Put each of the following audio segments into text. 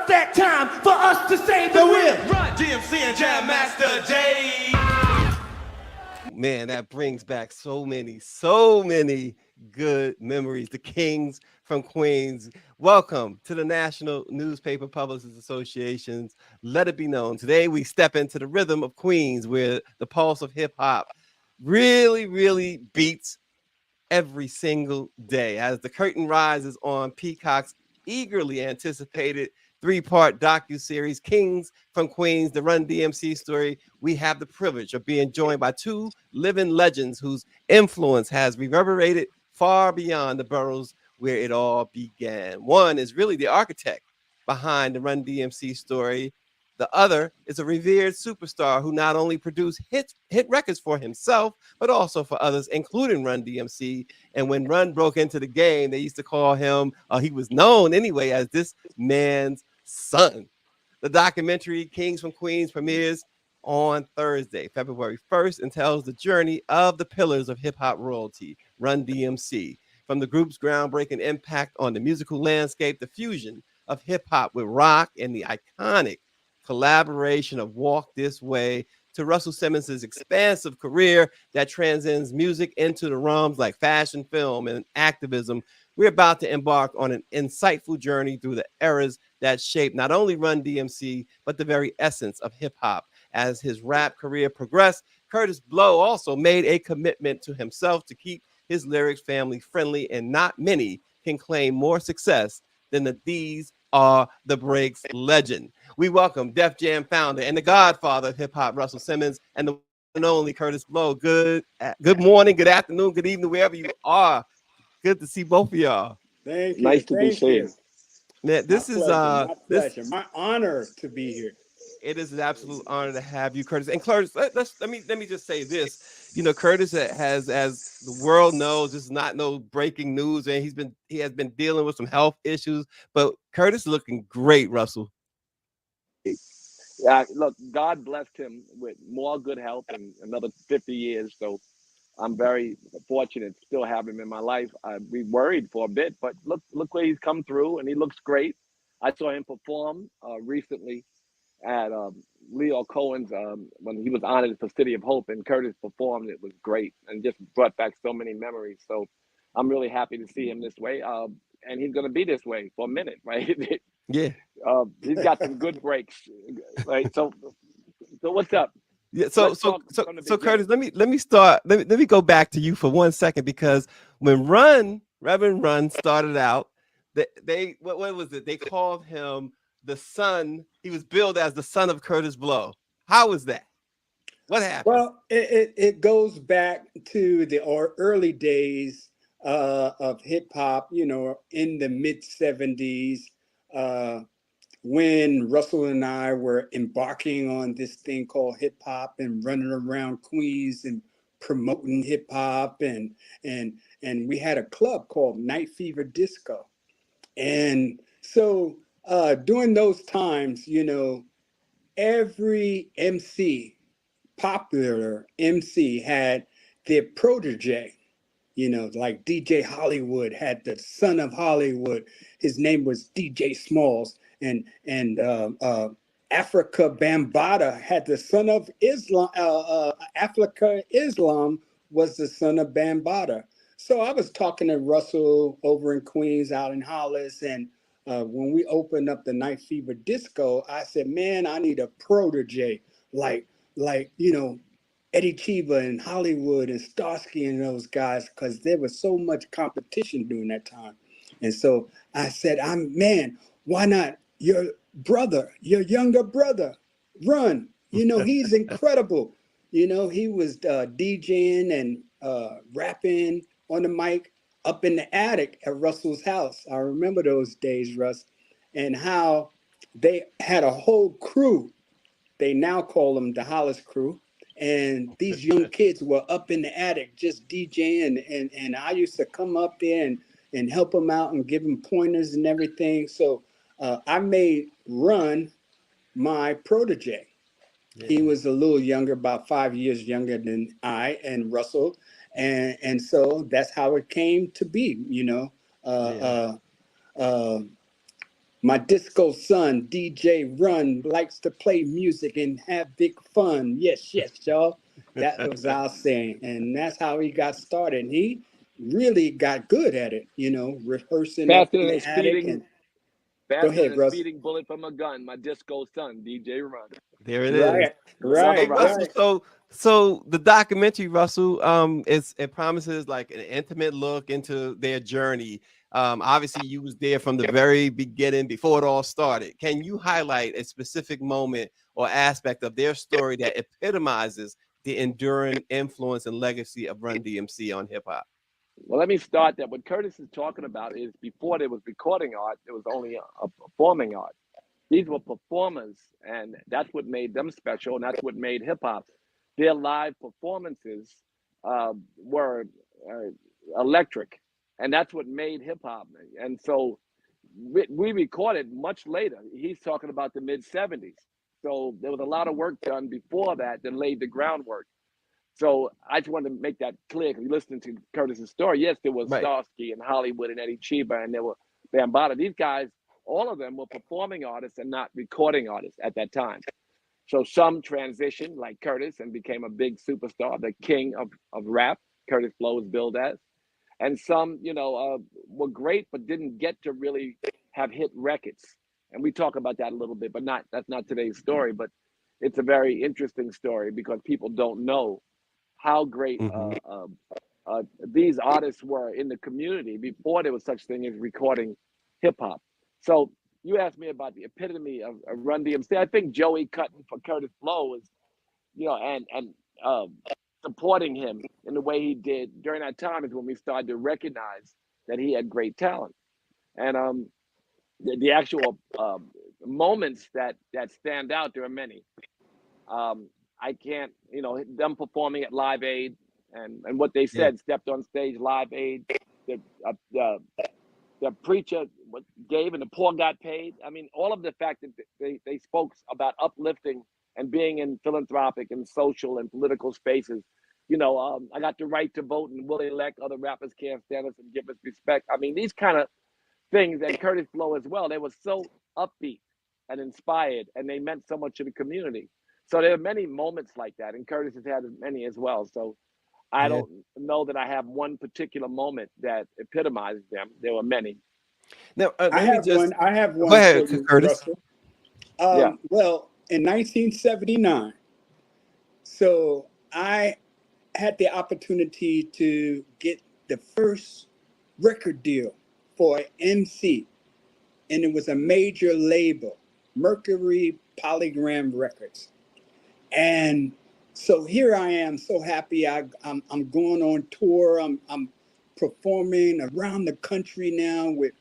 that time for us to say the will. Run-DMC and Jam Master Jay. Man, that brings back so many good memories. The Kings from Queens. Welcome to the National Newspaper Publishers Association's Let It Be Known. Today we step into the rhythm of Queens, where the pulse of hip hop really beats every single day. As the curtain rises on Peacock's eagerly anticipated three-part docuseries Kings from Queens, the Run-DMC Story, we have the privilege of being joined by two living legends whose influence has reverberated far beyond the boroughs where it all began. One is really the architect behind the Run-DMC Story. The other is a revered superstar who not only produced hit records for himself, but also for others, including Run-DMC. And when Run broke into the game, they used to call him, he was known anyway, as this man's son. The documentary Kings from Queens premieres on Thursday, February 1st, and tells the journey of the pillars of hip-hop royalty, Run-DMC. From the group's groundbreaking impact on the musical landscape, the fusion of hip-hop with rock, and the iconic collaboration of Walk This Way, to Russell Simmons' expansive career that transcends music into the realms like fashion, film, and activism. We're about to embark on an insightful journey through the eras that shaped not only Run-DMC, but the very essence of hip-hop. As his rap career progressed, Kurtis Blow also made a commitment to himself to keep his lyrics family friendly, and not many can claim more success than the These Are the Breaks legend. We welcome Def Jam founder and the godfather of hip-hop, Russell Simmons, and the one and only Kurtis Blow. Good morning, good afternoon, good evening, wherever you are. Good to see both of y'all. Thank you. Nice to be seen. Man, this is my pleasure. My honor to be here. It is an absolute honor to have you, Kurtis. And Kurtis, let me just say this. You know, Kurtis has, as the world knows, this is not no breaking news, and he has been dealing with some health issues. But Kurtis looking great, Russell. Yeah, look, God blessed him with more good health and another 50 years. So I'm very fortunate to still have him in my life. We worried for a bit, but look where he's come through, and he looks great. I saw him perform recently at Leo Cohen's when he was honored for City of Hope, and Kurtis performed. It was great and just brought back so many memories. So I'm really happy to see him this way, and he's going to be this way for a minute, right? Yeah. He's got some good breaks, right? So what's up? Yeah, so Kurtis, let me go back to you for 1 second, because when Reverend Run started out, what was it? They called him the son. He was billed as the son of Kurtis Blow. How was that? What happened? Well, it goes back to the early days of hip hop, you know, in the mid 70s, when Russell and I were embarking on this thing called hip hop and running around Queens and promoting hip hop, and we had a club called Night Fever Disco. And so during those times, you know, every popular MC had their protege, you know, like DJ Hollywood had the son of Hollywood. His name was DJ Smalls, and Africa Bambaataa had the son of Islam. Africa Islam was the son of Bambaataa. So I was talking to Russell over in Queens, out in Hollis, and when we opened up the Night Fever Disco, I said, man, I need a protege like you know, Eddie Chiba and Hollywood and Starsky and those guys, because there was so much competition during that time. And so I said, why not your younger brother, Run? You know, he's incredible. You know, he was DJing and rapping on the mic up in the attic at Russell's house. I remember those days, Russ, and how they had a whole crew. They now call them the Hollis crew. And these young kids were up in the attic just DJing. And I used to come up there and help them out and give them pointers and everything. So I made Run my protege. Yeah. He was a little younger, about 5 years younger than I and Russell. And so that's how it came to be, you know. My disco son, DJ Run, likes to play music and have big fun. Yes, yes, y'all. That was our saying. And that's how he got started. And he really got good at it, rehearsing up Faster in than the a attic. speeding, And go faster than ahead, a Russ. speeding bullet from a gun. My disco son, DJ Run. There it is. Right, Another Hey right, rhyme. Russell, right. so the documentary, Russell, it promises like an intimate look into their journey. Obviously you was there from the very beginning before it all started. Can you highlight a specific moment or aspect of their story that epitomizes the enduring influence and legacy of Run DMC on hip hop? Well, let me start that. What Curtis is talking about is before there was recording art, there was only a performing art. These were performers, and that's what made them special, and that's what made hip hop. Their live performances were electric, and that's what made hip hop. And so we recorded much later. He's talking about the mid 70s. So there was a lot of work done before that that laid the groundwork. So I just wanted to make that clear because you listening to Curtis's story. Yes, there was Right. Starsky and Hollywood and Eddie Chiba, and there were Bambaataa. These guys, all of them were performing artists and not recording artists at that time. So some transitioned, like Curtis, and became a big superstar, the king of rap. Curtis Blow was billed as, and some, were great but didn't get to really have hit records. And we talk about that a little bit, but not that's not today's story. But it's a very interesting story because people don't know how great Mhm. these artists were in the community before there was such thing as recording hip hop. So you asked me about the epitome of Run DMC. I think Joey cutting for Curtis Blow is, and supporting him in the way he did during that time is when we started to recognize that he had great talent. And the actual moments that stand out, there are many. I can't, them performing at Live Aid and what they Yeah. said, stepped on stage, Live Aid, the the preacher gave and the poor got paid. I mean, all of the fact that they spoke about uplifting and being in philanthropic and social and political spaces. I got the right to vote and will elect. Other rappers can't stand us and give us respect. I mean, these kind of things, and Curtis Blow as well. They were so upbeat and inspired, and they meant so much to the community. So there are many moments like that, and Curtis has had many as well. So I Yeah. don't know that I have one particular moment that epitomizes them. There were many. Now, I let me have one. just I have go one for ahead, you, Curtis. Russell. Yeah, Well, in 1979, so I had the opportunity to get the first record deal for MC, and it was a major label, Mercury Polygram Records. And so here I am, so happy. I'm going on tour. I'm performing around the country now with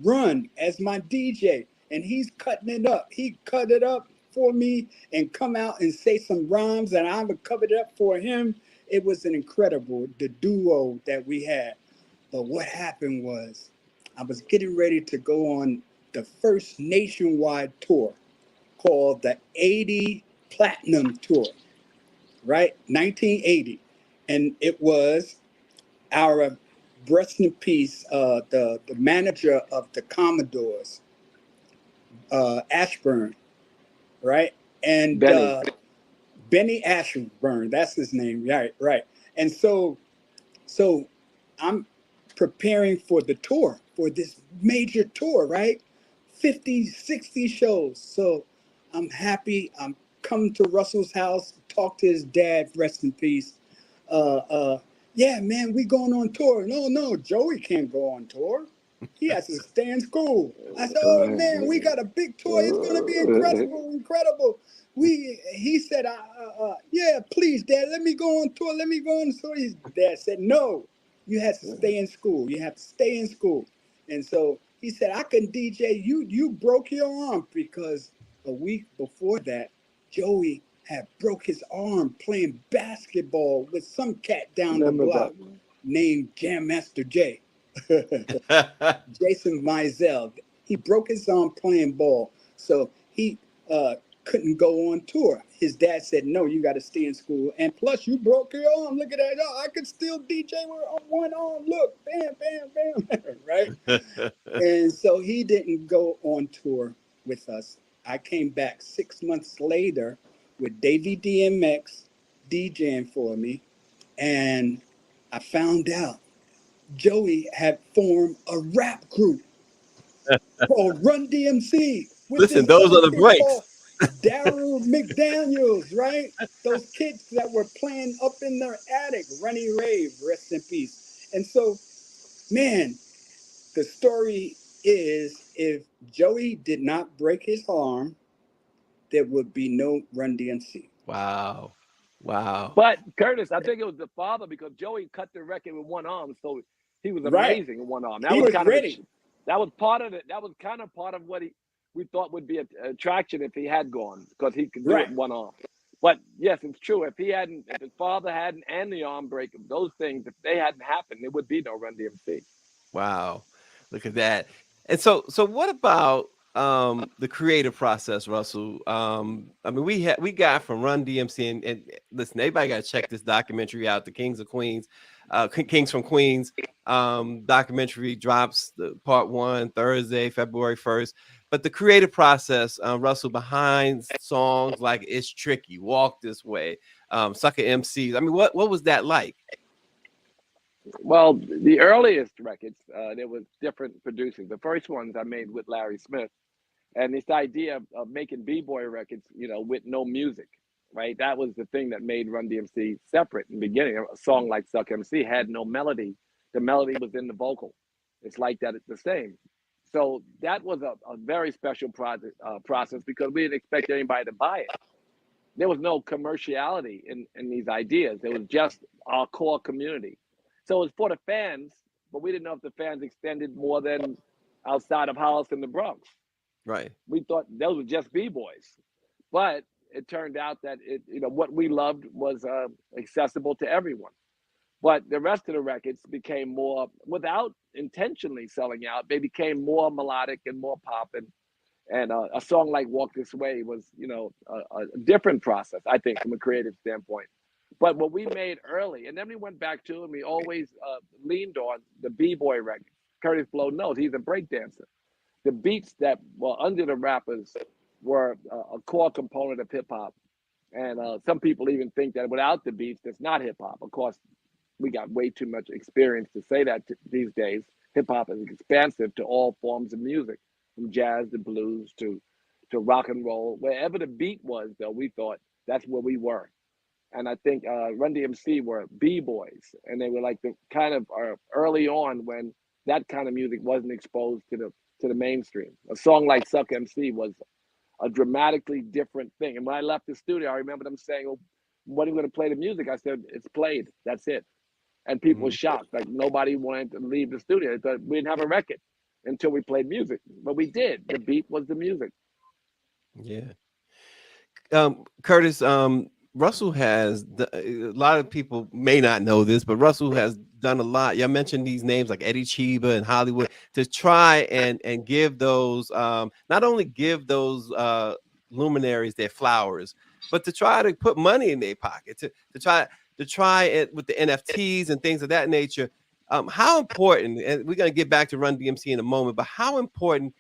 Run as my DJ, and he's cutting it up. He cut it up for me and come out and say some rhymes, and I would cover it up for him. It was an incredible the duo that we had. But what happened was, I was getting ready to go on the first nationwide tour called the 80 Platinum Tour, right? 1980. And it was our rest in peace, the manager of the Commodores, Ashburn, right? And Benny. Benny Ashburn, that's his name, right, right. And so I'm preparing for the tour, for this major tour, right? 50, 60 shows. So I'm happy. I'm coming to Russell's house, talk to his dad, rest in peace. Uh, uh, yeah, man, we going on tour. No, no, Joey can't go on tour. He has to stay in school. I said, oh man, we got a big tour. It's gonna be incredible, incredible. He said, yeah, please, Dad, let me go on tour. Let me go on tour. His dad said, no, you have to stay in school. You have to stay in school. And so he said, I can DJ. You broke your arm because a week before that, Joey had broke his arm playing basketball with some cat down the Remember block that. named Jam Master Jay. Jason Mizell. He broke his arm playing ball. So he couldn't go on tour. His dad said, "No, you got to stay in school. And plus, you broke your arm. Look at that. Oh, I could still DJ with one arm. Look, bam, bam, bam." Right? And so he didn't go on tour with us. I came back 6 months later with Davey DMX DJing for me, and I found out Joey had formed a rap group called Run-DMC with Listen, this those are other the kid breaks. called Daryl McDaniels, right? Those kids that were playing up in their attic, Runny Rave, rest in peace. And so, man, the story is if Joey did not break his arm, there would be no Run DMC. Wow. Wow. But Curtis, I think it was the father because Joey cut the record with one arm, so he was Right. amazing in one arm. That He was was kind of ready. that was part of it. That was kind of part of what we thought would be an attraction if he had gone because he could do Right. it in one arm. But yes, it's true. If his father hadn't, and the arm break, those things, if they hadn't happened, there would be no Run DMC. Wow. Look at that. And so what about the creative process, Russell? I mean, we got from Run DMC and listen, everybody got to check this documentary out, the Kings of Queens, Kings from Queens. Documentary drops the part 1 Thursday, February 1st. But the creative process, Russell, behind songs like It's Tricky, Walk This Way, Sucker MCs. I mean, what was that like? Well, the earliest records, there was different producers. The first ones I made with Larry Smith, and this idea of making b-boy records, with no music, right? That was the thing that made Run DMC separate in the beginning. A song like Suck MC had no melody. The melody was in the vocal. It's like that. It's the same. So that was a very special process because we didn't expect anybody to buy it. There was no commerciality in these ideas. It was just our core community. So it was for the fans, but we didn't know if the fans extended more than outside of Hollis and the Bronx. Right. We thought those were just b-boys, but it turned out that what we loved was accessible to everyone. But the rest of the records became more, without intentionally selling out, they became more melodic and more pop. And a song like Walk This Way was, a different process, I think, from a creative standpoint. But what we made early, and then we went back to, and we always leaned on the b-boy record. Kurtis Blow knows he's a breakdancer. The beats that were under the rappers were a core component of hip hop. And some people even think that without the beats, that's not hip hop. Of course, we got way too much experience to say that these days. Hip hop is expansive to all forms of music, from jazz to blues to rock and roll. Wherever the beat was, though, we thought that's where we were. And I think Run DMC were b-boys, and they were like the kind of early on when that kind of music wasn't exposed to the mainstream. A song like Suck MC was a dramatically different thing. And when I left the studio, I remember them saying, "Oh, when are you going to play the music?" I said, "It's played. That's it." And people were shocked. Like nobody wanted to leave the studio. They thought we didn't have a record until we played music, but we did. The beat was the music. Yeah. Kurtis, Russell has a lot of people may not know this, but Russell has done a lot. Y'all mentioned these names like Eddie Chiba and Hollywood to try and give those not only give those luminaries their flowers, but to try to put money in their pocket to try it with the NFTs and things of that nature. How important, and we're gonna get back to Run DMC in a moment, but how important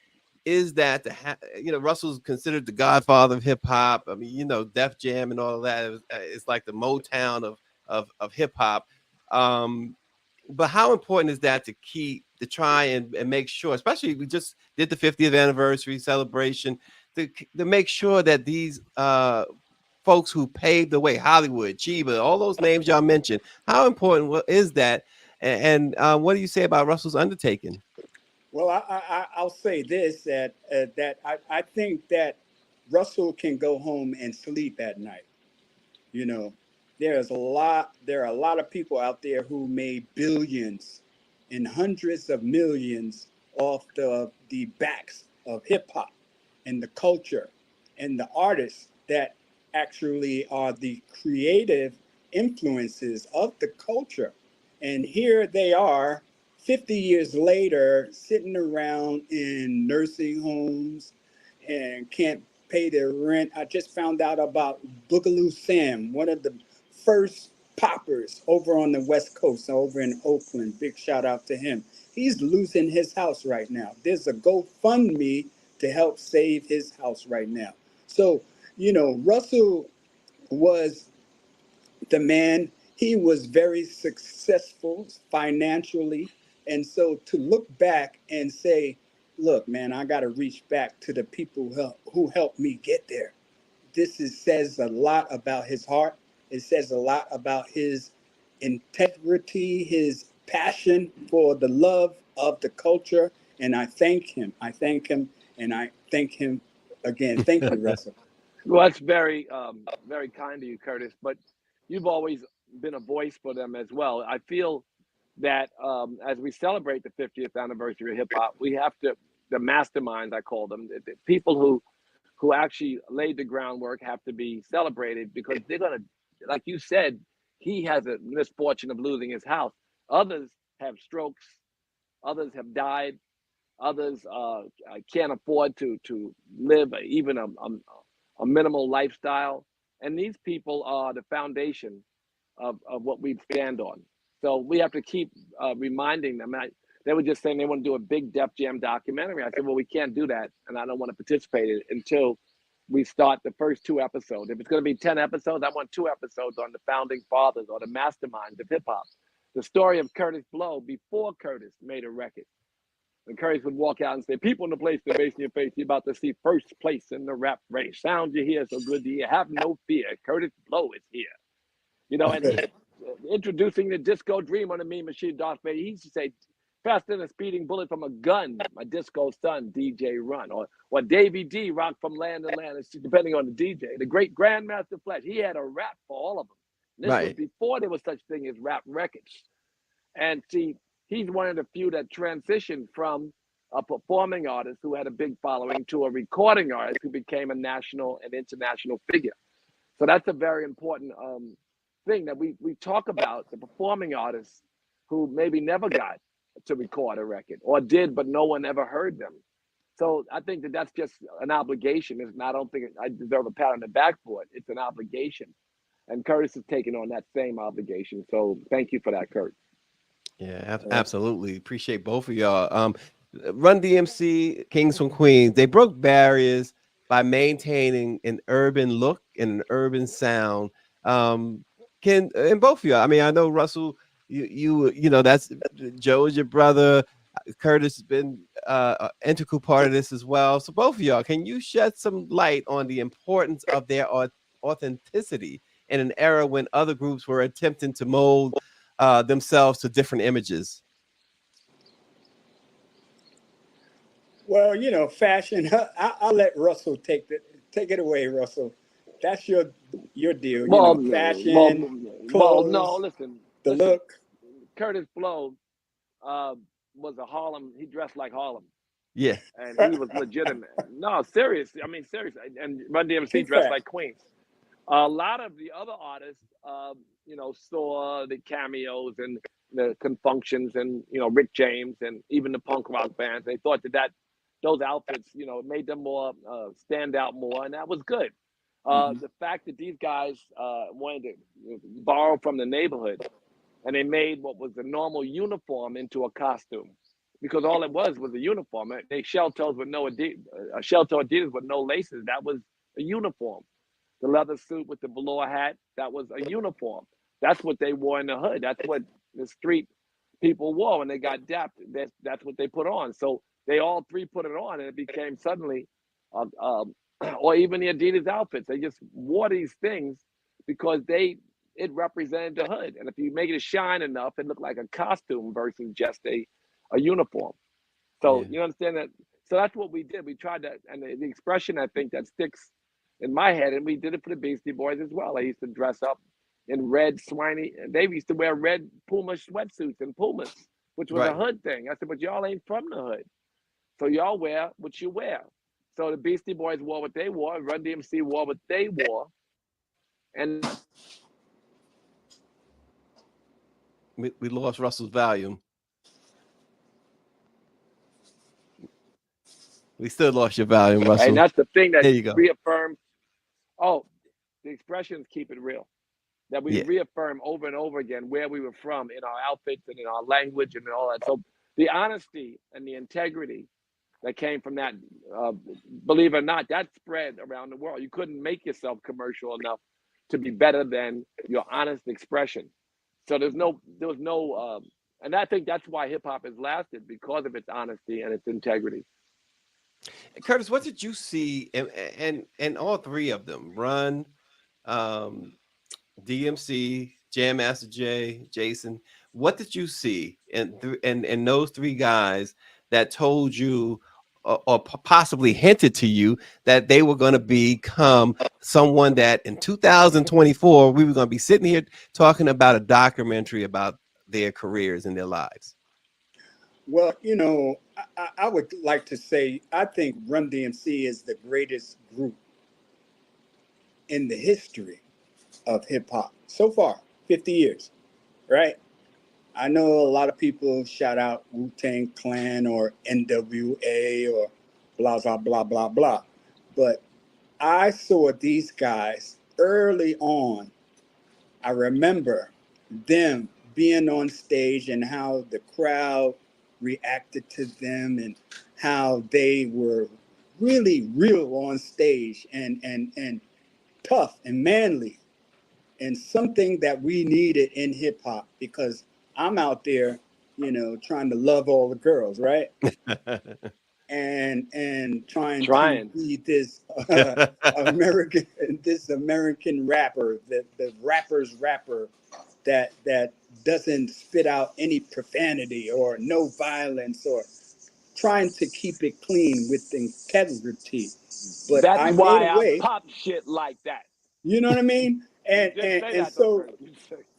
is that to Russell's considered the godfather of hip hop. I mean, Def Jam and all of that. It's like the Motown of hip hop. But how important is that to try and make sure, especially we just did the 50th anniversary celebration, to make sure that these folks who paved the way, Hollywood, Chiba, all those names y'all mentioned, how important is that? And what do you say about Russell's undertaking? Well, I'll say this, that I think that Russell can go home and sleep at night. There are a lot of people out there who made billions and hundreds of millions off the backs of hip hop and the culture and the artists that actually are the creative influences of the culture. And here they are 50 years later sitting around in nursing homes and can't pay their rent. I just found out about Boogaloo Sam, one of the first poppers over on the West Coast, over in Oakland. Big shout out to him. He's losing his house right now. There's a GoFundMe to help save his house right now. So, Russell was the man. He was very successful financially. And so to look back and say, look, man, I got to reach back to the people who helped me get there. Says a lot about his heart. It says a lot about his integrity, his passion for the love of the culture. And I thank him. I thank him. And I thank him again. Thank you, Russell. Well, that's very kind of you, Curtis. But you've always been a voice for them as well. I feel that as we celebrate the 50th anniversary of hip hop, we have to, the masterminds, I call them, the people who actually laid the groundwork, have to be celebrated, because they're gonna, like you said, he has a misfortune of losing his house. Others have strokes. Others have died. Others can't afford to live even a minimal lifestyle. And these people are the foundation of what we stand on. So we have to keep reminding them. They were just saying they want to do a big Def Jam documentary. I said, well, we can't do that, and I don't want to participate in it until we start the first 2 episodes. If it's going to be 10 episodes, I want 2 episodes on the founding fathers or the masterminds of hip hop. The story of Kurtis Blow before Kurtis made a record. And Curtis would walk out and say, people in the place, the bass in your face, you're about to see first place in the rap race. Sound you hear so good to hear. Have no fear. Kurtis Blow is here. And he introducing the disco dream on the Mean Machine, Darth Vader. He used to say, faster than a speeding bullet from a gun, my disco son, DJ Run. Or Davey D, rock from land to land, it's depending on the DJ. The great Grandmaster Flash, he had a rap for all of them. This was before there was such thing as rap records. And see, he's one of the few that transitioned from a performing artist who had a big following to a recording artist who became a national and international figure. So that's a very important thing that we talk about, the performing artists who maybe never got to record a record, or did, but no one ever heard them. So I think that's just an obligation. And I don't think I deserve a pat on the back for it. It's an obligation. And Curtis is taking on that same obligation. So thank you for that, Kurt. Yeah, absolutely. Appreciate both of y'all. Run-DMC, Kings from Queens, they broke barriers by maintaining an urban look and an urban sound. And both of y'all, I mean, I know Russell, you know, that's Joe is your brother. Kurtis has been an integral part of this as well. So both of y'all, can you shed some light on the importance of their authenticity in an era when other groups were attempting to mold themselves to different images? Well, fashion. I'll let Russell take it away, Russell. That's your deal. Fashion, clothes, no, listen, look. Kurtis Blow was a Harlem. He dressed like Harlem. Yeah, and he was legitimate. No, serious. I mean, serious. And Run-DMC dressed like Queens. A lot of the other artists, saw the cameos and the confunctions, and Rick James, and even the punk rock bands. They thought that those outfits, made them more stand out more, and that was good. The fact that these guys wanted to borrow from the neighborhood, and they made what was a normal uniform into a costume, because all it was a uniform. They shell toes with no shell-toe Adidas with no laces. That was a uniform. The leather suit with the velour hat, that was a uniform. That's what they wore in the hood. That's what the street people wore when they got dapped. That's what they put on. So they all three put it on, and it became suddenly, or even the Adidas outfits. They just wore these things because it represented the hood. And if you make it shine enough, it looked like a costume versus just a uniform. So you understand that? So that's what we did. We tried that, and the expression I think that sticks in my head, and we did it for the Beastie Boys as well. I used to dress up in red swiney. They used to wear red Puma sweatsuits and Pumas, which was a hood thing. I said, but y'all ain't from the hood, so y'all wear what you wear. So the Beastie Boys wore what they wore, Run-DMC wore what they wore, and we lost Russell's volume. We still lost your volume, And Russell. that's the thing that There you go. reaffirms. Oh, the expressions keep it real. That we Yeah. reaffirm over and over again where we were from in our outfits and in our language and all that. So the honesty and the integrity that came from that, believe it or not, that spread around the world. You couldn't make yourself commercial enough to be better than your honest expression. So there was no, and I think that's why hip hop has lasted, because of its honesty and its integrity. Kurtis, what did you see and all three of them, Run, DMC, Jam Master Jay, Jason, what did you see in those three guys that told you or possibly hinted to you that they were going to become someone that in 2024 we were going to be sitting here talking about a documentary about their careers and their lives? Well, I would like to say I think Run DMC is the greatest group in the history of hip hop so far, 50 years, right? I know a lot of people shout out Wu-Tang Clan or NWA or blah, blah, blah, blah, blah. But I saw these guys early on. I remember them being on stage and how the crowd reacted to them and how they were really real on stage and tough and manly, and something that we needed in hip hop, because I'm out there, trying to love all the girls, right? And trying to Trying. be this American this American rapper, the rapper's rapper that doesn't spit out any profanity or no violence, or trying to keep it clean with integrity. But That's I made why a I way, pop shit like that. you know what I mean? He And did and say and that though, so Curtis.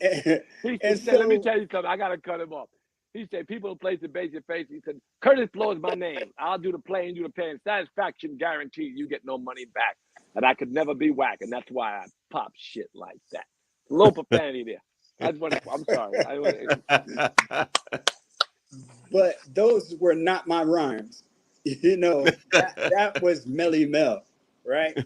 and, He and said, let me so tell you something. I gotta cut him off. He said, people who place the base your face. He said, Curtis Blow is my name. I'll do the playing, do the paying. Satisfaction guaranteed. You get no money back. And I could never be whack. And that's why I pop shit like that. A little profanity there. I'm sorry. but those were not my rhymes. That was Melly Mel, right?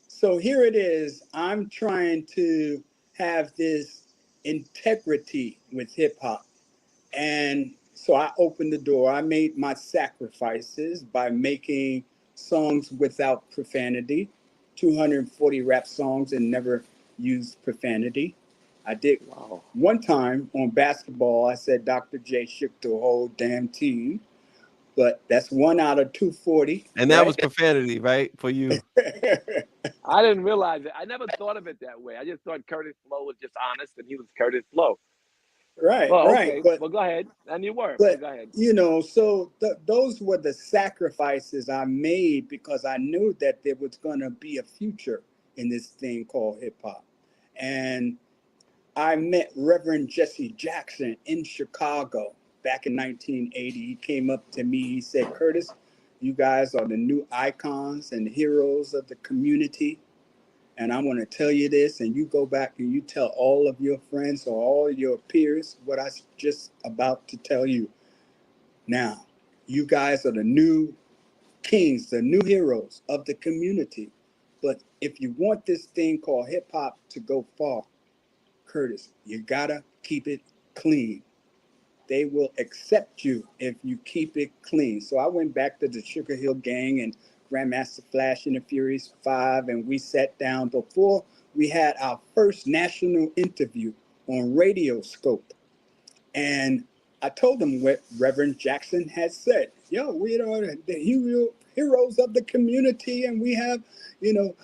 So here it is. I'm trying to have this integrity with hip hop. And so I opened the door. I made my sacrifices by making songs without profanity, 240 rap songs, and never used profanity. I did Wow. one time on basketball. I said Dr. J shook the whole damn team, but that's one out of 240, And that was right? profanity, right? For you. I didn't realize it. I never thought of it that way. I just thought Curtis Blow was just honest and he was Curtis Blow. Right, Well, right. okay. But Well, go ahead. And you were. But but go ahead. so those were the sacrifices I made because I knew that there was going to be a future in this thing called hip hop. And I met Reverend Jesse Jackson in Chicago back in 1980. He came up to me. He said, Curtis, you guys are the new icons and heroes of the community. And I want to tell you this, and you go back and you tell all of your friends or all your peers what I was just about to tell you. Now, you guys are the new kings, the new heroes of the community. But if you want this thing called hip hop to go far, Curtis, you gotta keep it clean. They will accept you if you keep it clean. So I went back to the Sugar Hill Gang and Grandmaster Flash and the Furious Five, and we sat down before we had our first national interview on Radio Scope. And I told them what Reverend Jackson had said. Yo, we are the heroes of the community, and we have, you know,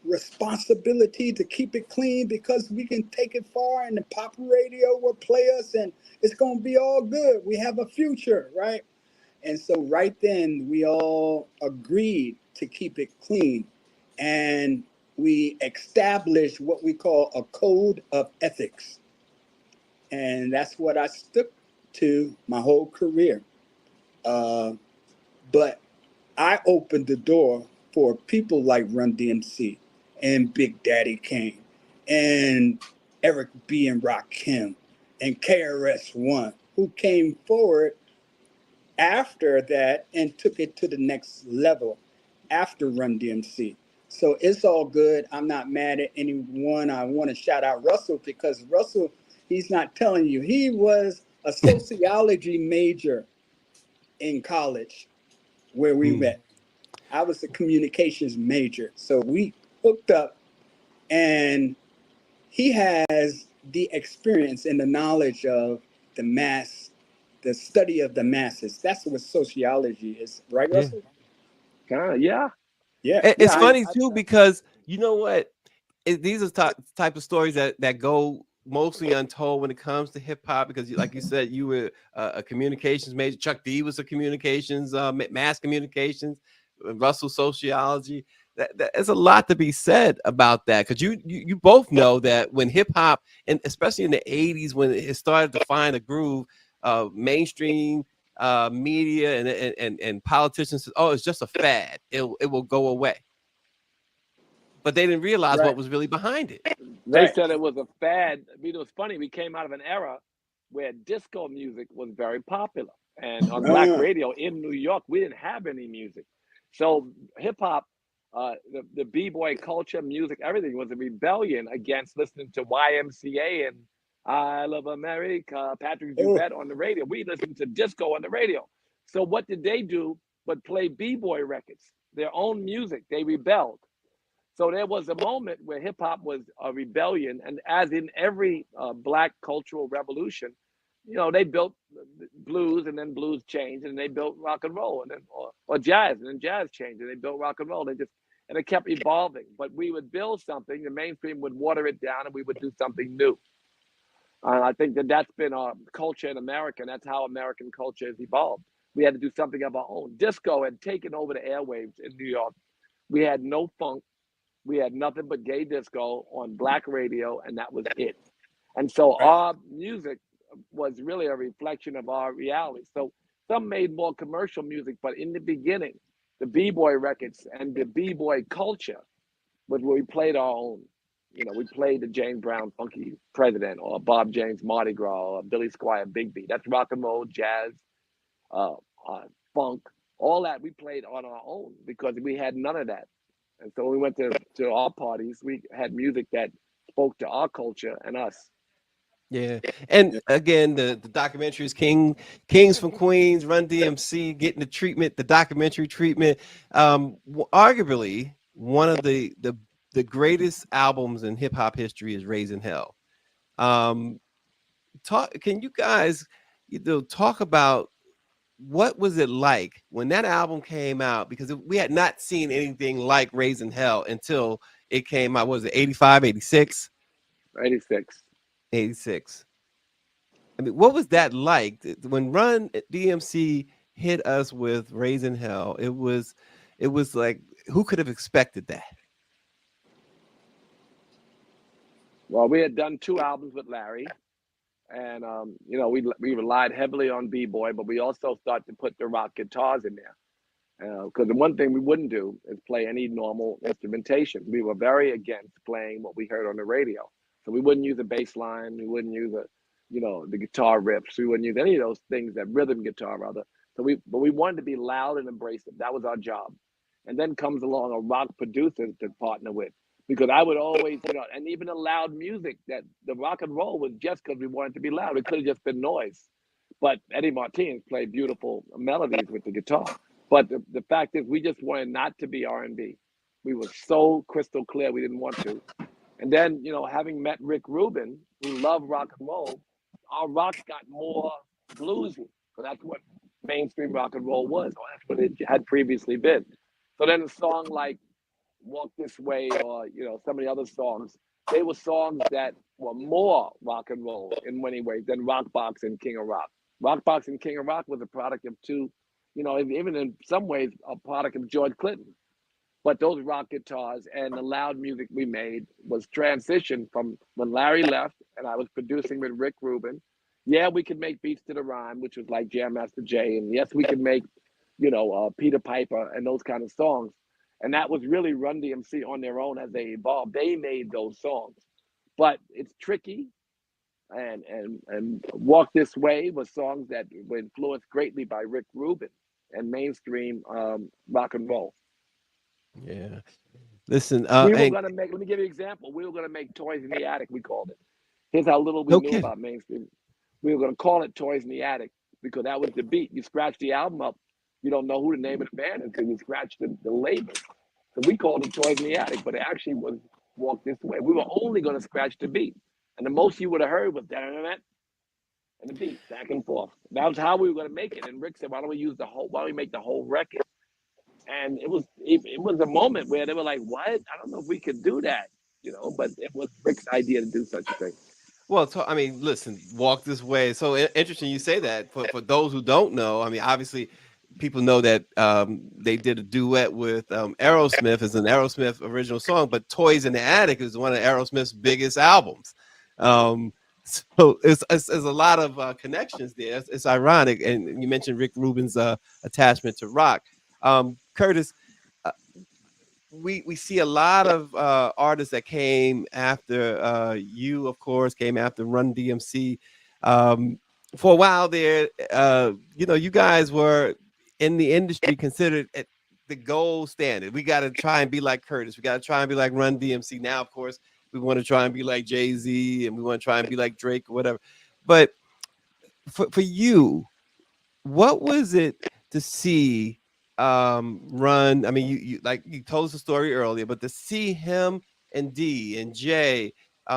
responsibility to keep it clean because we can take it far, and the pop radio will play us, and it's gonna be all good. We have a future, right? And so right then we all agreed to keep it clean, and we established what we call a code of ethics, and that's what I stuck to my whole career. Uh, but I opened the door for people like Run DMC and Big Daddy Kane and Eric B. and Rakim and KRS One, who came forward after that and took it to the next level after Run DMC. So it's all good. I'm not mad at anyone. I want to shout out Russell because Russell, he's not telling you, he was a sociology major in college where we met. I was a communications major. So we hooked up, and he has the experience and the knowledge of the mass, the study of the masses. That's what sociology is, right, Yeah. Russell? Kind of, yeah. Yeah. It's Yeah. funny too because you know what? These are type of stories that go mostly untold when it comes to hip hop because, like you said, you were a communications major. Chuck D was a communications, mass communications. Russell sociology. There's a lot to be said about that because you both know that when hip hop, and especially in the '80s when it started to find a groove, mainstream media and politicians said, "Oh, it's just a fad. It will go away." But they didn't realize Right. what was really behind it. They Right. said it was a fad. I mean, it was funny. We came out of an era where disco music was very popular. And on black Uh, radio in New York, we didn't have any music. So hip hop, the b-boy culture, music, everything was a rebellion against listening to YMCA and I Love America, Patrick oh, Duvet on the radio. We listened to disco on the radio. So what did they do but play b-boy records, their own music? They rebelled. So there was a moment where hip hop was a rebellion, and as in every black cultural revolution, they built blues, and then blues changed, and they built rock and roll, and then or jazz, and then jazz changed, and they built rock and roll. And it kept evolving. But we would build something, the mainstream would water it down, and we would do something new. And I think that that's been our culture in America, and that's how American culture has evolved. We had to do something of our own. Disco had taken over the airwaves in New York. We had no funk. We had nothing but gay disco on black radio, and that was it. And so right. our music was really a reflection of our reality. So some made more commercial music, but in the beginning, the b-boy records and the b-boy culture was where we played our own. We played the James Brown Funky President or Bob James Mardi Gras or Billy Squire Big Beat. That's rock and roll, jazz, uh, funk, all that we played on our own because we had none of that. And so when we went to our parties, we had music that spoke to our culture and us. Yeah. And Yeah. again, the documentary is Kings from Queens, Run DMC, getting the treatment, the documentary treatment. Arguably one of the greatest albums in hip hop history is Raising Hell. Um, can you guys talk about what was it like when that album came out? Because we had not seen anything like Raising Hell until it came out. What was it 85, 86? 86. 86. I mean, what was that like when Run DMC hit us with Raising Hell? It was like, who could have expected that? Well, we had done 2 albums with Larry, and we relied heavily on b-boy, but we also started to put the rock guitars in there. Because the one thing we wouldn't do is play any normal instrumentation. We were very against playing what we heard on the radio. So we wouldn't use a bass line. We wouldn't use the guitar riffs. We wouldn't use any of those things, that rhythm guitar rather. But we wanted to be loud and abrasive. That was our job. And then comes along a rock producer to partner with. Because I would always, and even the loud music, that the rock and roll was just because we wanted to be loud. It could have just been noise. But Eddie Martinez played beautiful melodies with the guitar. But the fact is, we just wanted not to be R&B. We were so crystal clear we didn't want to. And then, having met Rick Rubin, who loved rock and roll, our rock got more bluesy. So that's what mainstream rock and roll was. Or that's what it had previously been. So then a song like Walk This Way or, some of the other songs, they were songs that were more rock and roll in many ways than Rockbox and King of Rock. Rockbox and King of Rock was a product of two, even in some ways, a product of George Clinton. But those rock guitars and the loud music we made was transition from when Larry left and I was producing with Rick Rubin. Yeah, we could make beats to the rhyme, which was like Jam Master Jay. And yes, we could make, Peter Piper and those kind of songs. And that was really Run DMC on their own as they evolved. They made those songs. But it's tricky and Walk This Way was songs that were influenced greatly by Rick Rubin and mainstream rock and roll. Yeah. Listen, We were and gonna make. Let me give you an example. We were gonna make Toys in the Attic. We called it. Here's how little we no knew kidding. about mainstream. We were gonna call it Toys in the Attic because that was the beat. You scratch the album up, you don't know who the name of the band is until you scratch the label. So we called it Toys in the Attic, but it actually was Walk This Way. We were only gonna scratch the beat, and the most you would have heard was that and the beat back and forth. That was how we were gonna make it. And Rick said, "Why don't we use the whole? Why don't we make the whole record?" And it was a moment where they were like, "What? I don't know if we could do that." But it was Rick's idea to do such a thing. Well, I mean, listen, Walk This Way. So interesting you say that. For those who don't know, I mean, obviously, people know that they did a duet with Aerosmith as an Aerosmith original song, but Toys in the Attic is one of Aerosmith's biggest albums. So it's a lot of connections there. It's ironic, and you mentioned Rick Rubin's attachment to rock. Kurtis, uh, we see a lot of artists that came after you, of course, came after Run-DMC. For a while there, you guys were in the industry considered the gold standard. We got to try and be like Kurtis. We got to try and be like Run-DMC. Now, of course, we want to try and be like Jay-Z, and we want to try and be like Drake or whatever. But for you, what was it to see Run? I mean, you like you told us the story earlier, but to see him and D and J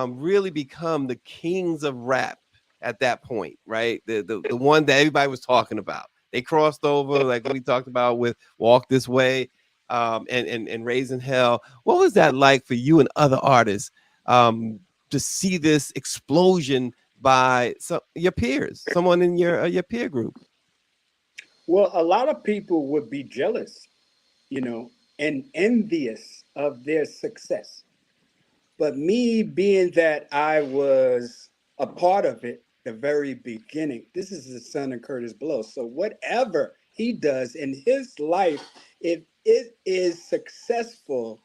really become the kings of rap at that point, right? The one that everybody was talking about. They crossed over, like we talked about with Walk This Way, and Raising Hell. What was that like for you and other artists to see this explosion by your peers, someone in your peer group? Well, a lot of people would be jealous, and envious of their success. But me being that I was a part of it, the very beginning, this is the son of Curtis Blow. So whatever he does in his life, if it is successful,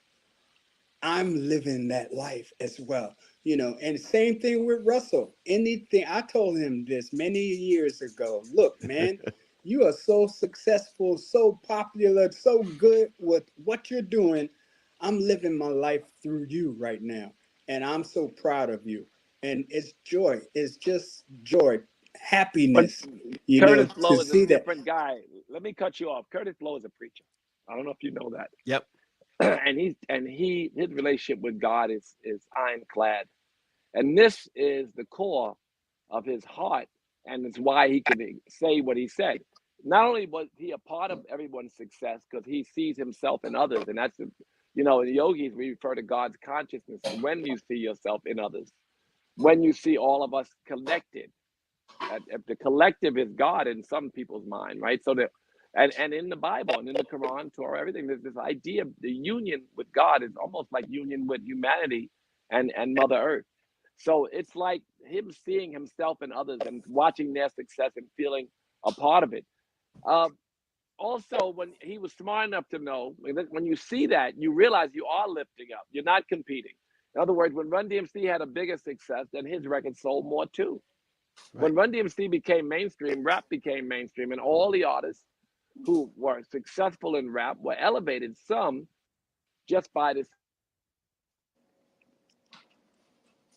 I'm living that life as well. And same thing with Russell. Anything, I told him this many years ago. Look, man, you are so successful, so popular, so good with what you're doing. I'm living my life through you right now. And I'm so proud of you. And it's joy. It's just joy, But happiness, Curtis to Blow is a see that. different guy. Let me cut you off. Curtis Blow is a preacher. I don't know if you know that. Yep. His relationship with God is ironclad. And this is the core of his heart, and it's why he could say what he said. Not only was he a part of everyone's success because he sees himself in others, and that's, in yogis, we refer to God's consciousness. When you see yourself in others, when you see all of us connected, the collective is God in some people's mind, right? So and in the Bible and in the Quran, Torah, everything, there's this idea of the union with God is almost like union with humanity and Mother Earth. So it's like him seeing himself and others and watching their success and feeling a part of it. Also, when he was smart enough to know, when you see that, you realize you are lifting up. You're not competing. In other words, when Run-DMC had a bigger success, then his record sold more too. Right. When Run-DMC became mainstream, rap became mainstream, and all the artists who were successful in rap were elevated, some just by this.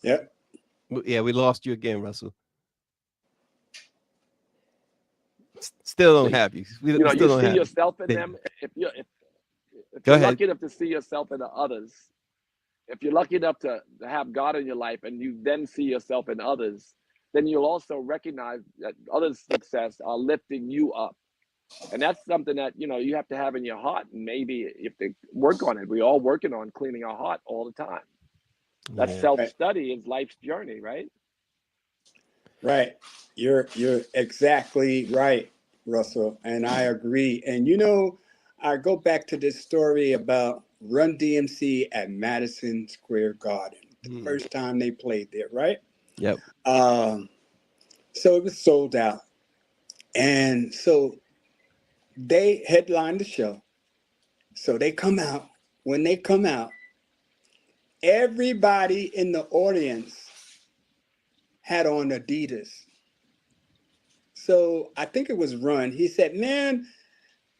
Yep. Yeah, we lost you again, Russell. Still don't have you. We still you don't see have yourself in them. If you're lucky enough to see yourself in the others, if you're lucky enough to have God in your life and you then see yourself in others, then you'll also recognize that others' success are lifting you up. And that's something that, you have to have in your heart. And maybe if they work on it, we're all working on cleaning our heart all the time. That self-study is life's journey, right? Right. You're exactly right, Russell. And I agree. And I go back to this story about Run-DMC at Madison Square Garden. The first time they played there, right? Yep. So it was sold out. And so they headlined the show. So they come out. When they come out, everybody in the audience had on Adidas. So I think it was Run. He said, man,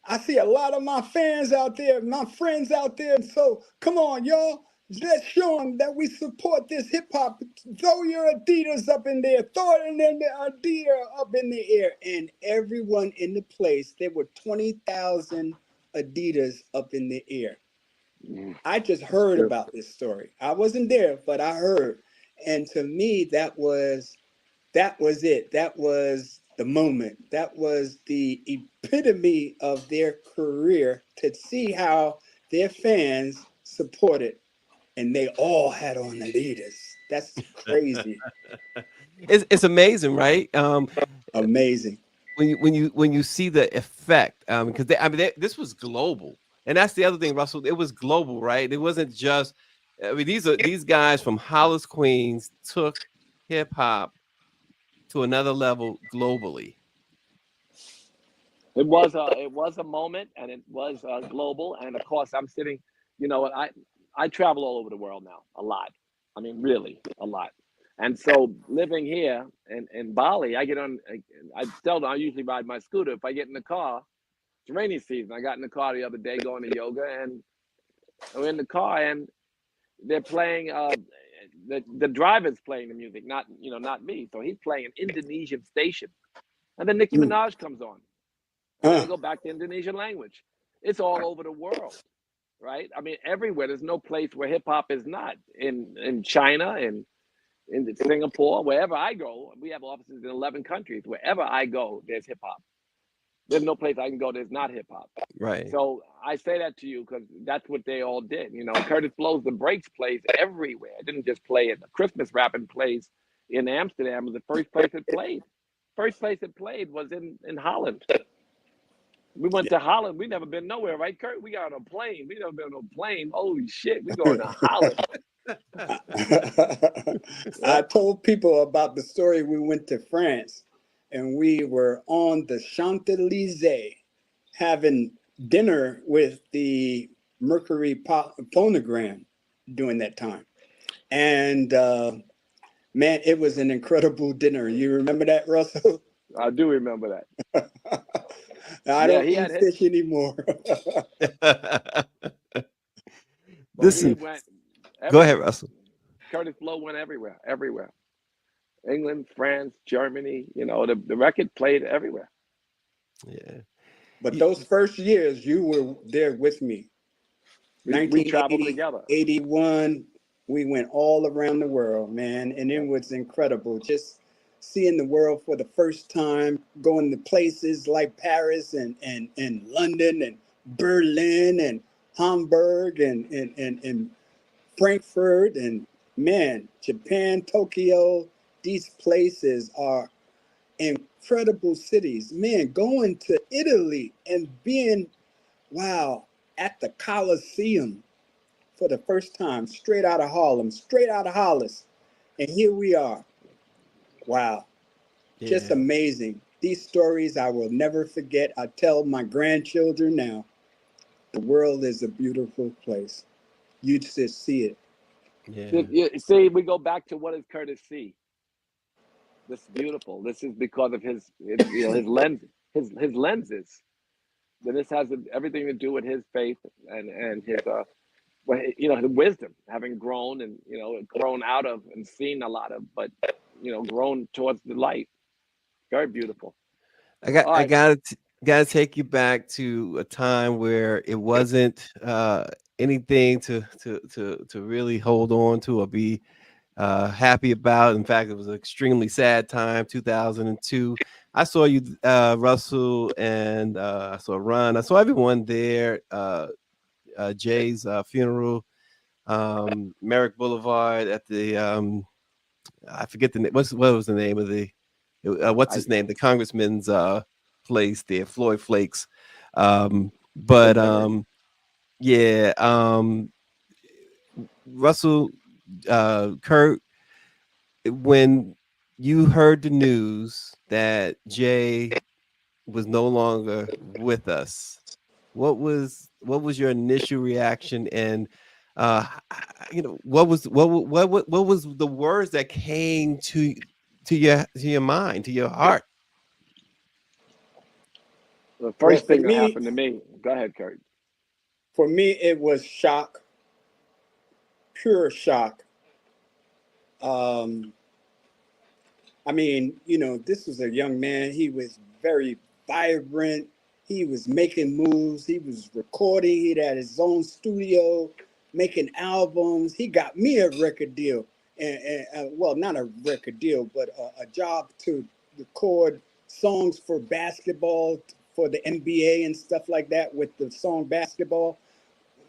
I see a lot of my fans out there, my friends out there. And so come on, y'all. Let's show them that we support this hip hop. Throw your Adidas up in there. Throw it in the Adidas up in the air. And everyone in the place, there were 20,000 Adidas up in the air. I just heard about this story. I wasn't there, but I heard. And to me, that was it. That was the moment. That was the epitome of their career, to see how their fans supported, and they all had on Adidas. That's crazy. It's amazing, right? Amazing. When you see the effect, because this was global, and that's the other thing, Russell. It was global, right? It wasn't just. I mean, these guys from Hollis, Queens, took hip hop to another level globally. It was a moment, and it was global. And of course, I'm sitting. You know, I travel all over the world now, a lot. I mean, really, a lot. And so living here in Bali, I get on. I usually ride my scooter. If I get in the car, it's rainy season. I got in the car the other day going to yoga, and I'm in the car, and they're playing. The driver's playing the music, not me. So he's playing an Indonesian station, and then Nicki Minaj comes on. And then they go back to Indonesian language. It's all over the world, right? I mean, everywhere. There's no place where hip hop is not. In China and in Singapore, wherever I go, we have offices in 11 countries. Wherever I go, there's hip hop. There's no place I can go there's not hip hop. Right. So I say that to you because that's what they all did. You know, Kurtis Blow's The Breaks plays everywhere. It didn't just play at the Christmas rapping plays in Amsterdam. It was the first place it played. First place it played was in Holland. We went to Holland. We never been nowhere, right, Kurt? We got on a plane. We never been on a plane. Holy shit, we going to Holland. I told people about the story. We went to France, and we were on the Champs-Élysées having dinner with the Mercury phonogram during that time. And man, it was an incredible dinner. You remember that, Russell? I do remember that. I don't eat fish anymore. Listen, go ahead, Russell. Kurtis Blow went everywhere. England, France, Germany, you know, the record played everywhere. Yeah. But those first years, you were there with me. We traveled together. 81, we went all around the world, man. And it was incredible. Just seeing the world for the first time, going to places like Paris and London and Berlin and Hamburg and Frankfurt and, man, Japan, Tokyo. These places are incredible cities. Man, going to Italy and being, wow, at the Colosseum for the first time, straight out of Harlem, straight out of Hollis. And here we are. Wow. Yeah. Just amazing. These stories I will never forget. I tell my grandchildren now, the world is a beautiful place. You just see it. Yeah. See, we go back to what does Kurtis see? This is beautiful. This is because of his lens, his lenses. Then this has everything to do with his faith and his his wisdom, having grown and grown out of and seen a lot of, but grown towards the light. Very beautiful. I gotta take you back to a time where it wasn't anything to really hold on to or be happy about. In fact, it was an extremely sad time, 2002. I saw you, Russell, and I saw Run. I saw everyone there. Jay's funeral, Merrick Boulevard at the I forget the name. What was the name of the what's his name? The congressman's place there, Floyd Flakes. Russell, Kurt, when you heard the news that Jay was no longer with us, what was your initial reaction, and what was the words that came to your mind, to your heart? The Well, first thing that happened to me. Go ahead, Kurt. for me, it was shock, pure shock. Um, I mean, this was a young man. He was very vibrant. He was making moves. He was recording. He had his own studio, making albums. He got me a record deal, and well, not a record deal, but a job to record songs for basketball, for the NBA and stuff like that with the song Basketball.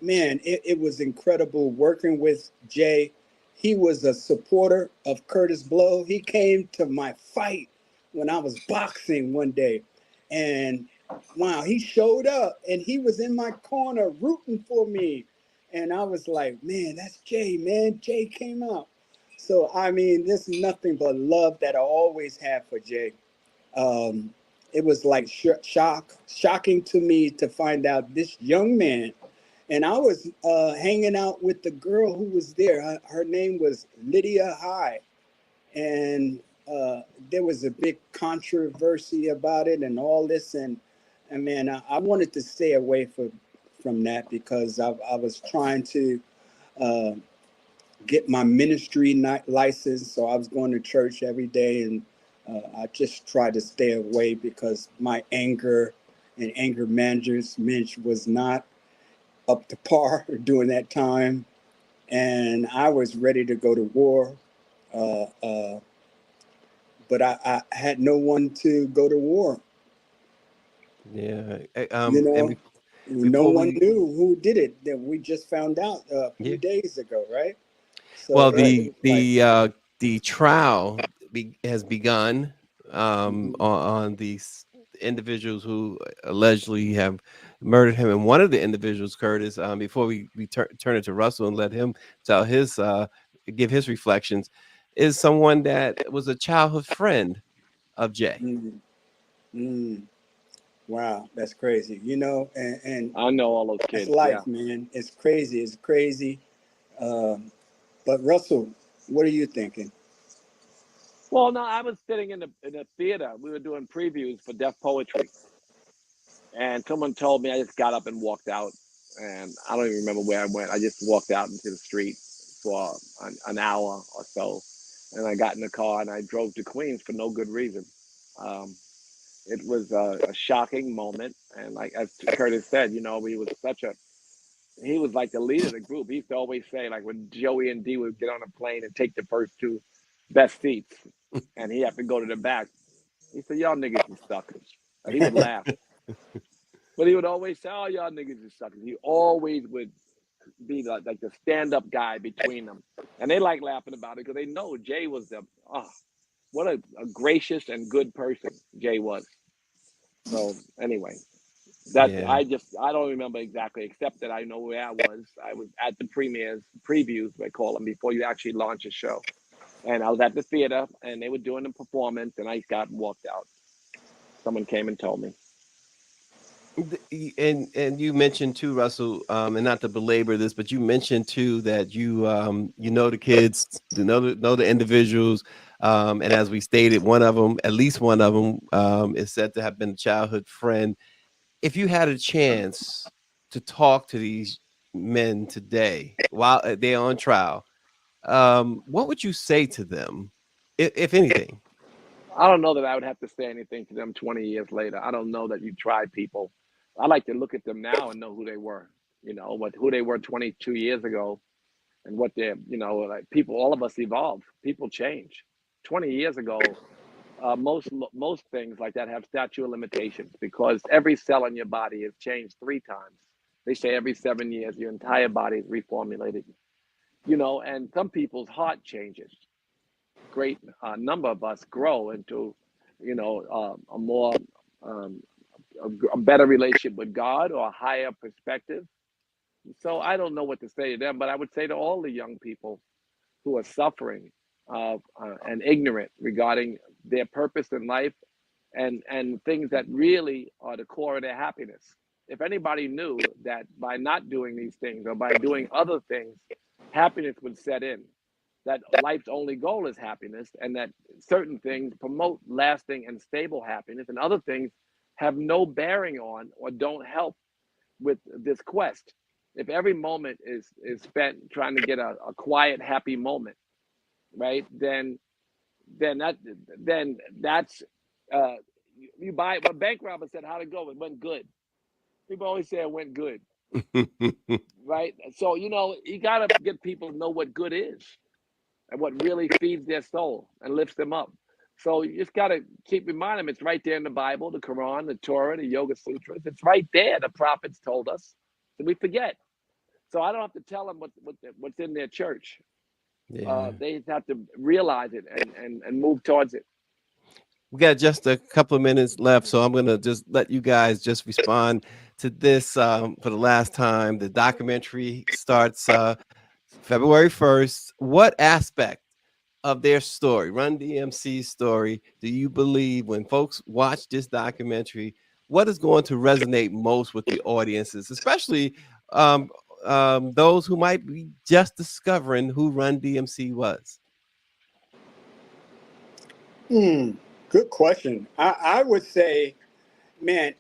Man, it was incredible working with Jay. He was a supporter of Curtis Blow. He came to my fight when I was boxing one day. And wow, he showed up and he was in my corner rooting for me. And I was like, man, that's Jay, man. Jay came out. So, I mean, there's nothing but love that I always have for Jay. Um, it was like shocking to me to find out this young man, and I was hanging out with the girl who was there. Her name was Lydia High, and there was a big controversy about it and all this. And man, I wanted to stay away from that because I was trying to uh, get my ministry license, so I was going to church every day, and I just tried to stay away because my anger and anger management was not up to par during that time, and I was ready to go to war, uh, uh, but I had no one to go to war. Yeah. You And know, no before one we, knew who did it. That we just found out a yeah. few days ago, right? So Well, it was like, the trial has begun on these individuals who allegedly have murdered him, and one of the individuals, Curtis. Before we turn it to Russell and let him tell his give his reflections, is someone that was a childhood friend of Jay. mm, mm, wow, that's crazy. And I know all those that's kids. Yeah. life, man. It's crazy. It's crazy. Um, but Russell, what are you thinking? Well, no, I was sitting in a theater. We were doing previews for Deaf Poetry, and someone told me. I just got up and walked out, and I don't even remember where I went. I just walked out into the street for an hour or so, and I got in the car and I drove to Queens for no good reason. Um, it was a shocking moment, and like as Curtis said, he was like the leader of the group. He used to always say, like when Joey and D would get on a plane and take the first two best seats, and he had to go to the back. He said, "Y'all niggas is suckers." He would laugh, but he would always say, "Oh, y'all niggas is suckers." He always would be like the stand-up guy between them, and they like laughing about it because they know Jay was what a gracious and good person Jay was. So anyway, that's Yeah. I don't remember exactly, except that I know where I was. I was at the previews they call them before you actually launch a show, and I was at the theater and they were doing the performance, and I got walked out. Someone came and told me. And you mentioned too, Russell, and not to belabor this, but you mentioned too that you know the kids, know the individuals, and as we stated, one of them, at least one of them, is said to have been a childhood friend. If you had a chance to talk to these men today while they're on trial, what would you say to them, if anything? I don't know that I would have to say anything to them 20 years later. I don't know that you try people. I like to look at them now and know who they were, who they were 22 years ago and what they're, like people, all of us evolve. People change. 20 years ago, most things like that have statute of limitations because every cell in your body has changed 3 times. They say every 7 years, your entire body is reformulated, and some people's heart changes. Great number of us grow into, a more um, a better relationship with God or a higher perspective. So I don't know what to say to them, but I would say to all the young people who are suffering and ignorant regarding their purpose in life and things that really are the core of their happiness. If anybody knew that by not doing these things or by doing other things, happiness would set in, that life's only goal is happiness, and that certain things promote lasting and stable happiness, and other things have no bearing on or don't help with this quest. If every moment is spent trying to get a quiet, happy moment, right? Then that then that's uh, you buy. What bank robber said, "How'd it go? It went good." People always say it went good, right? So you gotta get people to know what good is and what really feeds their soul and lifts them up. So you just gotta keep reminding them it's right there in the Bible, the Quran, the Torah, the Yoga Sutras. It's right there. The prophets told us, so we forget. So I don't have to tell them what's in their church. Yeah. They have to realize it and move towards it. We got just a couple of minutes left, so I'm gonna just let you guys just respond to this for the last time. The documentary starts February 1st. What aspect of their story, Run DMC's story, do you believe when folks watch this documentary, what is going to resonate most with the audiences, especially those who might be just discovering who Run DMC was? Good question. I would say, man,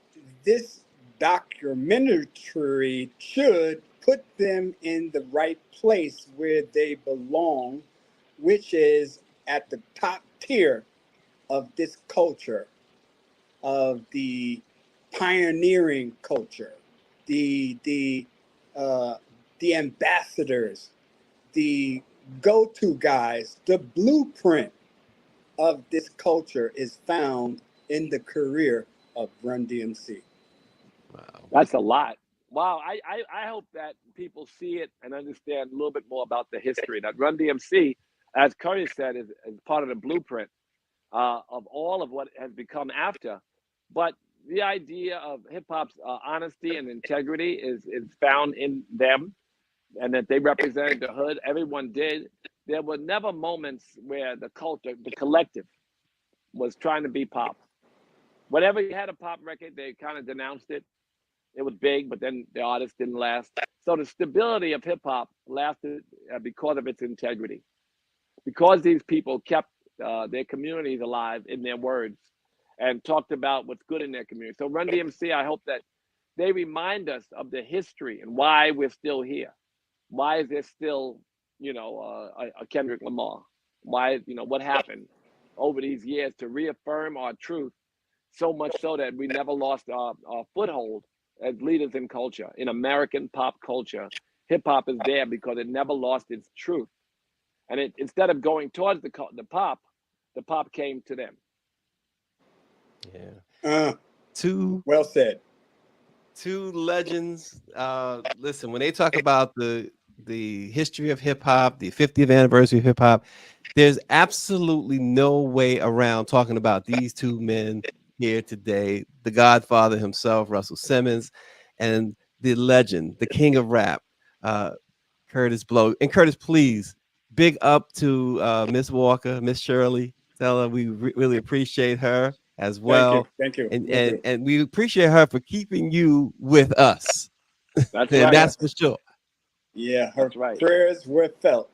this documentary should put them in the right place where they belong, which is at the top tier of this culture, of the pioneering culture, the uh, the ambassadors, the go-to guys. The blueprint of this culture is found in the career of Run DMC. Wow. That's a lot. Wow. I hope that people see it and understand a little bit more about the history. That Run DMC, as Kurtis said, is part of the blueprint of all of what has become after. But the idea of hip hop's honesty and integrity is found in them, and that they represented the hood. Everyone did. There were never moments where the culture, the collective, was trying to be pop. Whenever you had a pop record, they kind of denounced it. It was big, but then the artist didn't last. So the stability of hip hop lasted because of its integrity. Because these people kept their communities alive in their words and talked about what's good in their community. So Run DMC, I hope that they remind us of the history and why we're still here. Why is there still, a Kendrick Lamar? Why, what happened over these years to reaffirm our truth, so much so that we never lost our foothold as leaders in culture, in American pop culture. Hip hop is there because it never lost its truth. And instead of going towards the pop came to them. Yeah. Well said. Two legends. Listen, when they talk about the history of hip hop, the 50th anniversary of hip hop, there's absolutely no way around talking about these two men here today. The Godfather himself, Russell Simmons, and the legend, the king of rap, Kurtis Blow. And Kurtis, please, big up to Miss Walker, Miss Shirley. Tell her we really appreciate her as well. Thank you. And we appreciate her for keeping you with us. That's and right. that's for sure. Yeah, her right. prayers were felt.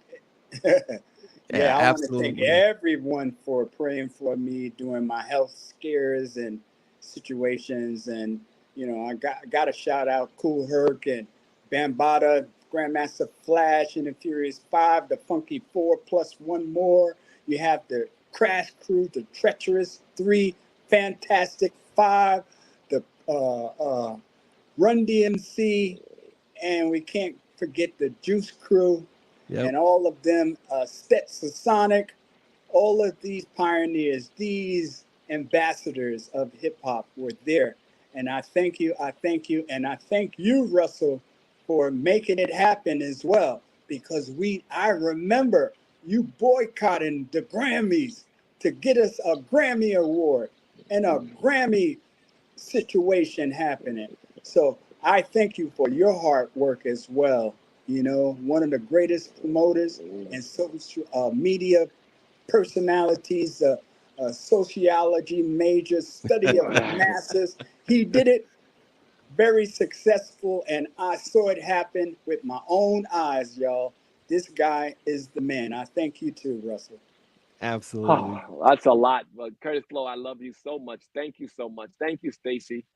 Yeah, I want to absolutely. thank everyone for praying for me during my health scares and situations. And I got to shout out Cool Herc and Bambaataa, Grandmaster Flash and the Furious 5, the Funky 4 plus one more. You have the Crash Crew, the Treacherous 3, Fantastic 5, the Run DMC, and we can't forget the Juice Crew. Yep. And all of them, Stetsasonic, all of these pioneers, these ambassadors of hip hop were there. And I thank you, and I thank you, Russell, for making it happen as well. Because I remember you boycotting the Grammys to get us a Grammy Award and a Grammy situation happening. So I thank you for your hard work as well. One of the greatest promoters and social media personalities, sociology major, study of the masses. He did it very successful, and I saw it happen with my own eyes, y'all. this guy is the man. I thank you too, Russell. Absolutely. Oh, that's a lot. But Curtis Blow, I love you so much. Thank you so much. Thank you, Stacy.